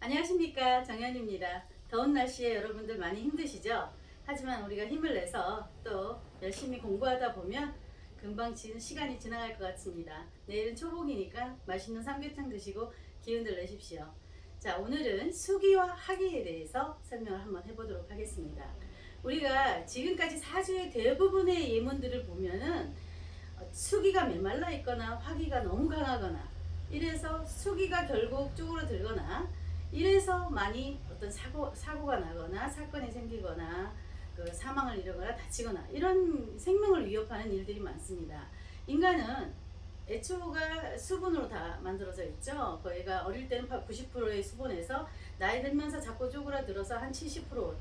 안녕하십니까, 정연입니다. 더운 날씨에 여러분들 많이 힘드시죠? 하지만 우리가 힘을 내서 또 열심히 공부하다 보면 금방 시간이 지나갈 것 같습니다. 내일은 초복이니까 맛있는 삼계탕 드시고 기운들 내십시오. 자, 오늘은 수기와 하기에 대해서 설명을 한번 해보도록 하겠습니다. 우리가 지금까지 사주의 대부분의 예문들을 보면은 수기가 메말라 있거나 화기가 너무 강하거나 이래서 수기가 결국 쪼그러들거나 이래서 많이 어떤 사고가 나거나 사건이 생기거나 그 사망을 이루거나 다치거나 이런 생명을 위협하는 일들이 많습니다. 인간은 애초가 수분으로 다 만들어져 있죠. 거의가 어릴 때는 90%의 수분에서 나이 들면서 자꾸 쪼그라들어서 한 70%,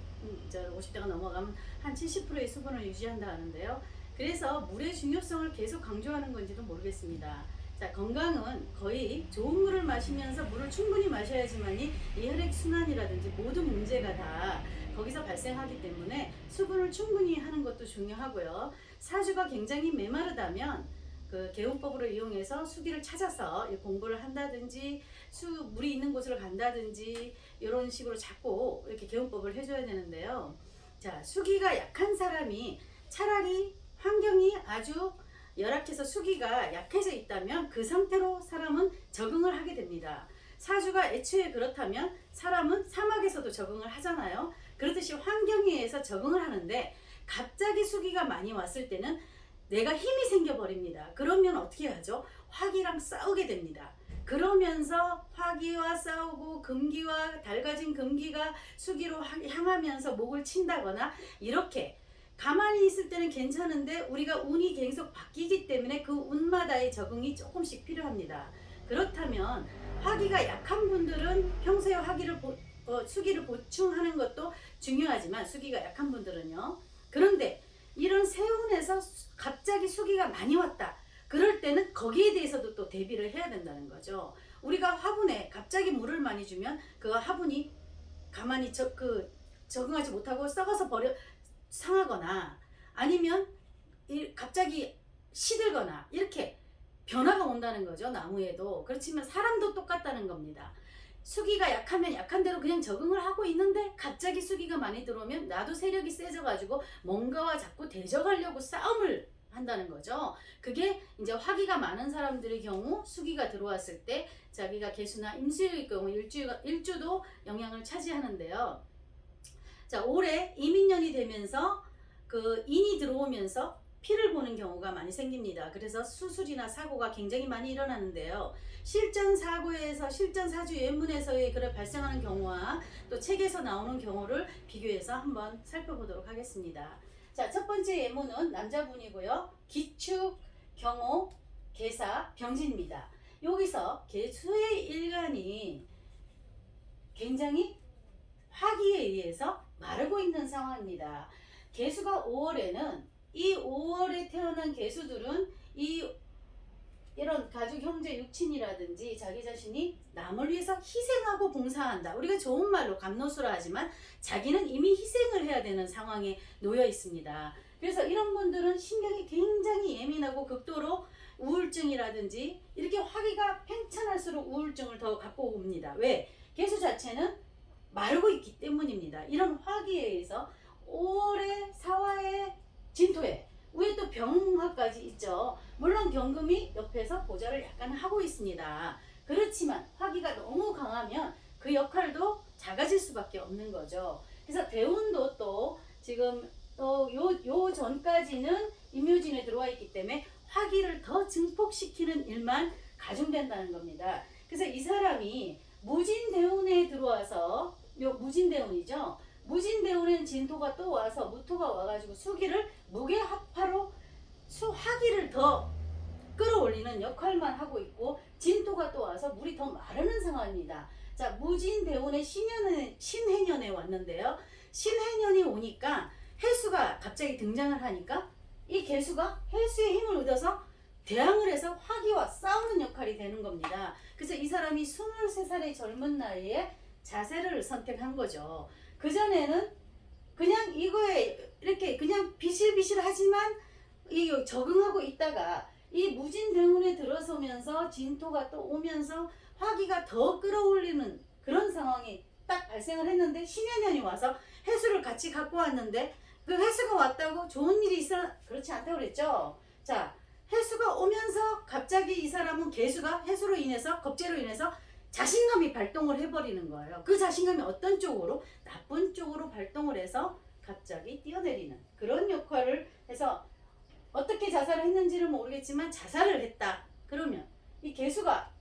50대가 넘어가면 한 70%의 수분을 유지한다 하는데요. 그래서 물의 중요성을 계속 강조하는 건지도 모르겠습니다. 자, 건강은 거의 좋은 물을 마시면서 물을 충분히 마셔야지만이 이 혈액순환이라든지 모든 문제가 다 거기서 발생하기 때문에 수분을 충분히 하는 것도 중요하고요. 사주가 굉장히 메마르다면 그 개운법으로 이용해서 수기를 찾아서 공부를 한다든지 물이 있는 곳으로 간다든지 이런 식으로 자꾸 이렇게 개운법을 해줘야 되는데요. 자, 수기가 약한 사람이 차라리 환경이 아주 열악해서 수기가 약해져 있다면 그 상태로 사람은 적응을 하게 됩니다. 사주가 애초에 그렇다면 사람은 사막에서도 적응을 하잖아요. 그렇듯이 환경에 의해서 적응을 하는데 갑자기 수기가 많이 왔을 때는 내가 힘이 생겨버립니다. 그러면 어떻게 하죠? 화기랑 싸우게 됩니다. 그러면서 화기와 싸우고 금기와 달가진 금기가 수기로 향하면서 목을 친다거나 이렇게 가만히 있을 때는 괜찮은데 우리가 운이 계속 바뀌기 때문에 그 운마다의 적응이 조금씩 필요합니다. 그렇다면 화기가 약한 분들은 평소에 수기를 보충하는 것도 중요하지만 수기가 약한 분들은요. 그런데 이런 세운에서 갑자기 수기가 많이 왔다. 그럴 때는 거기에 대해서도 또 대비를 해야 된다는 거죠. 우리가 화분에 갑자기 물을 많이 주면 그 화분이 가만히 적응하지 못하고 썩어서 상하거나 아니면 갑자기 시들거나 이렇게 변화가 온다는 거죠. 나무에도. 그렇지만 사람도 똑같다는 겁니다. 수기가 약하면 약한 대로 그냥 적응을 하고 있는데 갑자기 수기가 많이 들어오면 나도 세력이 세져가지고 뭔가와 자꾸 대적하려고 싸움을 한다는 거죠. 그게 이제 화기가 많은 사람들의 경우 수기가 들어왔을 때 자기가 개수나 임수의 경우 일주도 영향을 차지하는데요. 자, 올해 이민년이 되면서 그 인이 들어오면서 피를 보는 경우가 많이 생깁니다. 그래서 수술이나 사고가 굉장히 많이 일어나는데요. 실전 사고에서 실전 사주 예문에서의 그런 발생하는 경우와 또 책에서 나오는 경우를 비교해서 한번 살펴보도록 하겠습니다. 자, 첫 번째 예문은 남자분이고요. 기축, 경호, 계사, 병진입니다. 여기서 개수의 일간이 굉장히 화기에 의해서 마르고 있는 상황입니다. 개수가 5월에는 이 5월에 태어난 개수들은 이런 가족, 형제, 육친이라든지 자기 자신이 남을 위해서 희생하고 봉사한다. 우리가 좋은 말로 감노수라 하지만 자기는 이미 희생을 해야 되는 상황에 놓여 있습니다. 그래서 이런 분들은 신경이 굉장히 예민하고 극도로 우울증이라든지 이렇게 화기가 팽창할수록 우울증을 더 갖고 옵니다. 왜? 개수 자체는 마르고 있기 때문입니다. 이런 화기에 의해서 5월에 사화에 진토에 위에 또 병화까지 있죠. 물론 경금이 옆에서 보좌를 약간 하고 있습니다. 그렇지만 화기가 너무 강하면 그 역할도 작아질 수밖에 없는 거죠. 그래서 대운도 또 지금 요 전까지는 임묘진에 들어와 있기 때문에 화기를 더 증폭시키는 일만 가중된다는 겁니다. 그래서 이 사람이 무진대운에 들어와서 무진대운이죠. 무진대운엔 진토가 또 와서 무토가 와가지고 수기를 무게합파로 화기를 더 끌어올리는 역할만 하고 있고 진토가 또 와서 물이 더 마르는 상황입니다. 자, 무진대운의 신해년에 왔는데요. 신해년이 오니까 해수가 갑자기 등장을 하니까 이 개수가 해수의 힘을 얻어서 대항을 해서 화기와 싸우는 역할이 되는 겁니다. 그래서 이 사람이 23살의 젊은 나이에 자세를 선택한 거죠. 그전에는 그냥 이거에 이렇게 그냥 비실비실하지만 적응하고 있다가 이 무진대운에 들어서면서 진토가 또 오면서 화기가 더 끌어올리는 그런 상황이 발생을 했는데 신해년이 와서 해수를 같이 갖고 왔는데 그 해수가 왔다고 좋은 일이 있어? 그렇지 않다고 그랬죠. 자, 해수가 오면서 갑자기 이 사람은 개수가 해수로 인해서 겁재로 인해서 자신감이 발동을 해버리는 거예요. 그 자신감이 어떤 쪽으로? 나쁜 쪽으로 발동을 해서 갑자기 뛰어내리는 그런 역할을 해서 어떻게 자살을 했는지는 모르겠지만 자살을 했다. 그러면 이 개수가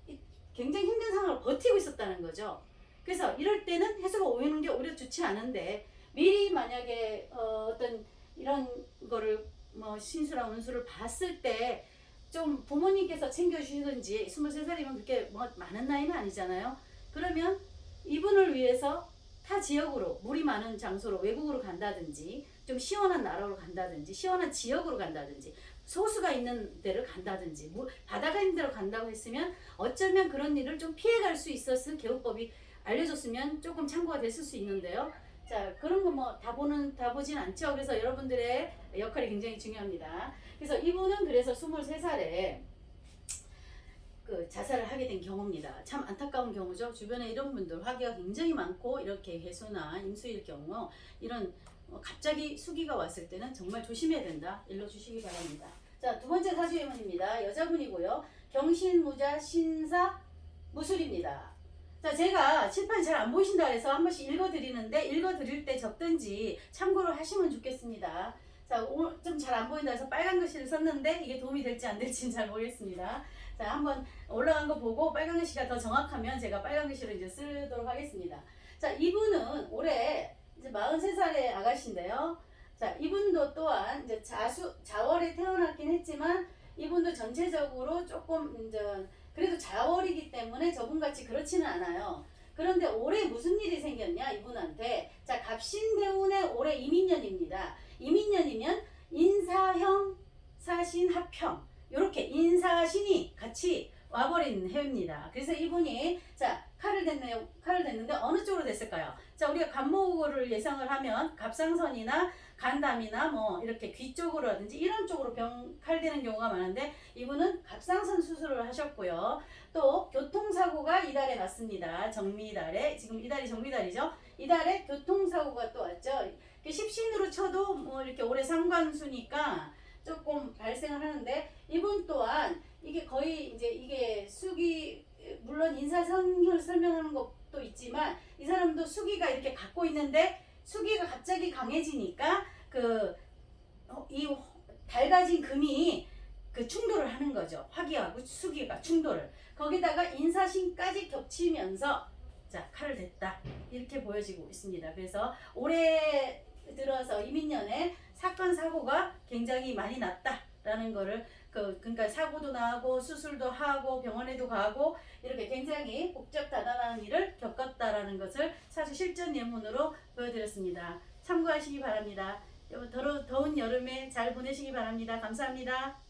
굉장히 힘든 상황을 버티고 있었다는 거죠. 그래서 이럴 때는 해수가 오는 게 오히려 좋지 않은데 미리 만약에 어떤 이런 거를 뭐 신수랑 운수를 봤을 때 좀 부모님께서 챙겨주시든지 23살이면 그렇게 뭐 많은 나이는 아니잖아요. 그러면 이분을 위해서 타 지역으로 물이 많은 장소로 외국으로 간다든지 좀 시원한 나라로 간다든지 시원한 지역으로 간다든지 소수가 있는 데를 간다든지 바다가 있는 데로 간다고 했으면 어쩌면 그런 일을 좀 피해갈 수 있었을 개우법이 알려줬으면 조금 참고가 됐을 수 있는데요. 자, 그런 거 뭐 다 보진 않죠. 그래서 여러분들의 역할이 굉장히 중요합니다. 그래서 이분은 그래서 23살에 그 자살을 하게 된 경우입니다. 참 안타까운 경우죠. 주변에 이런 분들 화기가 굉장히 많고 이렇게 해수나 임수일 경우 이런 갑자기 수기가 왔을 때는 정말 조심해야 된다. 일러주시기 바랍니다. 자, 두 번째 사주예문입니다. 여자분이고요. 경신무자 신사 무술입니다. 자, 제가 칠판이 잘 안 보이신다 해서 한 번씩 읽어드리는데 읽어드릴 때 적든지 참고를 하시면 좋겠습니다. 자, 오늘 좀 잘 안 보인다 해서 빨간 글씨를 썼는데 이게 도움이 될지 안 될지는 잘 모르겠습니다. 자, 한번 올라간 거 보고 빨간 글씨가 더 정확하면 제가 빨간 글씨로 이제 쓰도록 하겠습니다. 자, 이분은 올해 이제 43살의 아가씨인데요. 자, 이분도 또한 이제 자월에 태어났긴 했지만 이분도 전체적으로 조금 이제 그래도 자월이기 때문에 저분같이 그렇지는 않아요. 그런데 올해 무슨 일이 생겼냐 이분한테. 자, 갑신대운의 올해 이민년입니다. 이민년이면 인사형 사신 합형 이렇게 인사신이 같이 와버린 해입니다. 그래서 이분이 자 칼을 댔는데 어느 쪽으로 됐을까요? 자, 우리가 간목을 예상을 하면 갑상선이나 간담이나 뭐 이렇게 귀 쪽으로라든지 이런 쪽으로 칼대는 경우가 많은데 이분은 갑상선 수술을 하셨고요. 또 교통사고가 이달에 났습니다. 정미달에 지금 이달이 정미달이죠. 이달에 교통사고가 또 왔죠. 십신으로 쳐도 뭐 이렇게 올해 상관수니까 조금 발생을 하는데 이분 또한 이게 거의 이제 이게 수기 물론 인사성을 설명하는 것도 있지만 이 사람도 수기가 이렇게 갖고 있는데 수기가 갑자기 강해지니까 이 밝아진 금이 그 충돌을 하는 거죠. 화기하고 수기가 충돌을. 거기다가 인사신까지 겹치면서 자 칼을 댔다 이렇게 보여지고 있습니다. 그래서 올해 들어서 이민년에 사건 사고가 굉장히 많이 났다라는 거를 그러니까 사고도 나고 수술도 하고 병원에도 가고 이렇게 굉장히 복잡다단한 일을 겪었다라는 것을 사실 실전 예문으로 보여드렸습니다. 참고하시기 바랍니다. 더운 여름에 잘 보내시기 바랍니다. 감사합니다.